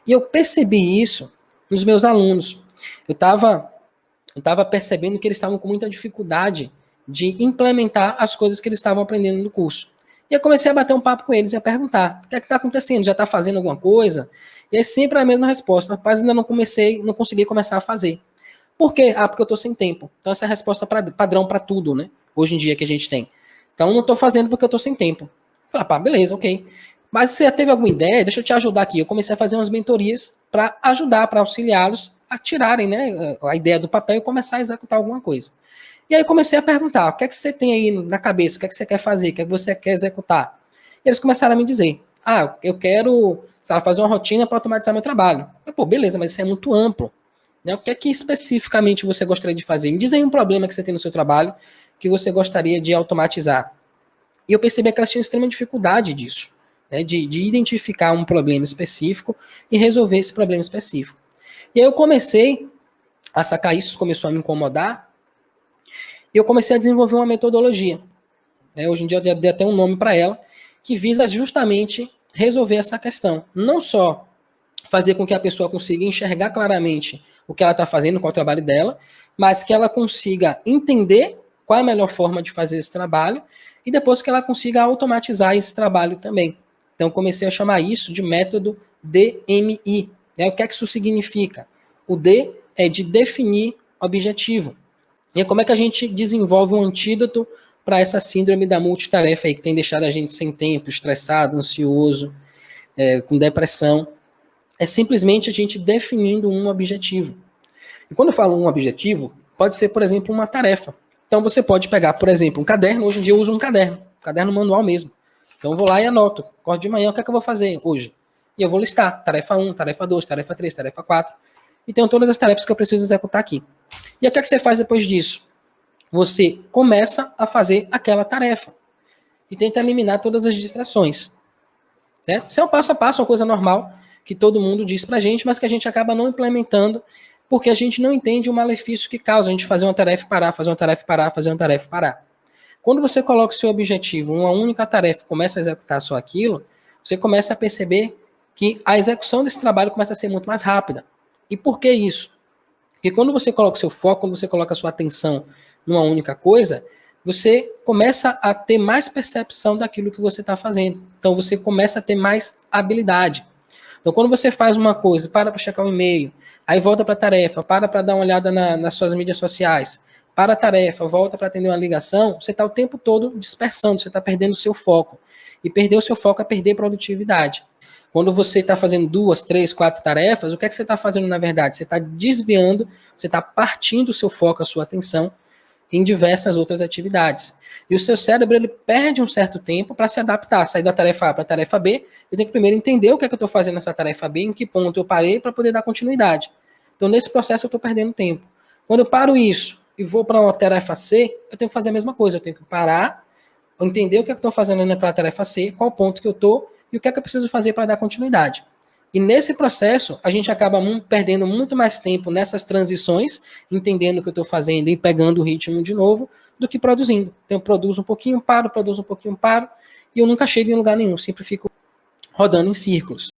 E eu percebi isso nos meus alunos. Eu estava percebendo que eles estavam com muita dificuldade de implementar as coisas que eles estavam aprendendo no curso. E eu comecei a bater um papo com eles e a perguntar: o que é que está acontecendo? Já está fazendo alguma coisa? E aí sempre a mesma resposta: rapaz, ainda não consegui começar a fazer. Por quê? Ah, porque eu estou sem tempo. Então essa é a resposta padrão para tudo, né? Hoje em dia que a gente tem. Então não estou fazendo porque eu estou sem tempo. Falei, pá, beleza, ok. Mas se você teve alguma ideia, deixa eu te ajudar aqui. Eu comecei a fazer umas mentorias para ajudar, para auxiliá-los a tirarem, né, a ideia do papel e começar a executar alguma coisa. E aí comecei a perguntar: o que é que você tem aí na cabeça? O que é que você quer fazer? O que é que você quer executar? E eles começaram a me dizer: ah, eu quero, sei lá, fazer uma rotina para automatizar meu trabalho. Eu, pô, beleza, mas isso é muito amplo. Né? O que é que especificamente você gostaria de fazer? Me diz aí um problema que você tem no seu trabalho que você gostaria de automatizar. E eu percebi que elas tinham extrema dificuldade disso, né? De identificar um problema específico e resolver esse problema específico. E aí eu comecei a sacar isso, começou a me incomodar, e eu comecei a desenvolver uma metodologia. Né? Hoje em dia eu dei até um nome para ela, que visa justamente resolver essa questão. Não só fazer com que a pessoa consiga enxergar claramente o que ela está fazendo com o trabalho dela, mas que ela consiga entender qual é a melhor forma de fazer esse trabalho e depois que ela consiga automatizar esse trabalho também. Então comecei a chamar isso de método DMI. Né? O que é que isso significa? O D é de definir objetivo. E como é que a gente desenvolve um antídoto para essa síndrome da multitarefa aí que tem deixado a gente sem tempo, estressado, ansioso, com depressão? É simplesmente a gente definindo um objetivo. E quando eu falo um objetivo, pode ser, por exemplo, uma tarefa. Então você pode pegar, por exemplo, um caderno. Hoje em dia eu uso um caderno manual mesmo. Então eu vou lá e anoto. Acordo de manhã, o que é que eu vou fazer hoje? E eu vou listar tarefa 1, tarefa 2, tarefa 3, tarefa 4. E tenho todas as tarefas que eu preciso executar aqui. E o que é que você faz depois disso? Você começa a fazer aquela tarefa. E tenta eliminar todas as distrações. Certo? Isso é um passo a passo, uma coisa normal que todo mundo diz pra gente, mas que a gente acaba não implementando porque a gente não entende o malefício que causa a gente fazer uma tarefa e parar, fazer uma tarefa e parar, fazer uma tarefa e parar. Quando você coloca o seu objetivo em uma única tarefa e começa a executar só aquilo, você começa a perceber que a execução desse trabalho começa a ser muito mais rápida. E por que isso? Porque quando você coloca o seu foco, quando você coloca a sua atenção numa única coisa, você começa a ter mais percepção daquilo que você está fazendo. Então você começa a ter mais habilidade. Então quando você faz uma coisa, para checar o e-mail, aí volta para a tarefa, para dar uma olhada nas suas mídias sociais, para a tarefa, volta para atender uma ligação, você está o tempo todo dispersando, você está perdendo o seu foco. E perder o seu foco é perder produtividade. Quando você está fazendo 2, 3, 4 tarefas, o que é que você está fazendo na verdade? Você está desviando, você está partindo o seu foco, a sua atenção em diversas outras atividades. E o seu cérebro ele perde um certo tempo para se adaptar, sair da tarefa A para a tarefa B. Eu tenho que primeiro entender o que é que eu estou fazendo nessa tarefa B, em que ponto eu parei para poder dar continuidade. Então, nesse processo, eu estou perdendo tempo. Quando eu paro isso e vou para uma tarefa C, eu tenho que fazer a mesma coisa. Eu tenho que parar, entender o que é que eu estou fazendo naquela tarefa C, qual ponto que eu estou e o que é que eu preciso fazer para dar continuidade. E nesse processo, a gente acaba perdendo muito mais tempo nessas transições, entendendo o que eu estou fazendo e pegando o ritmo de novo, do que produzindo. Então, eu produzo um pouquinho, paro, produzo um pouquinho, paro, e eu nunca chego em lugar nenhum, sempre fico rodando em círculos.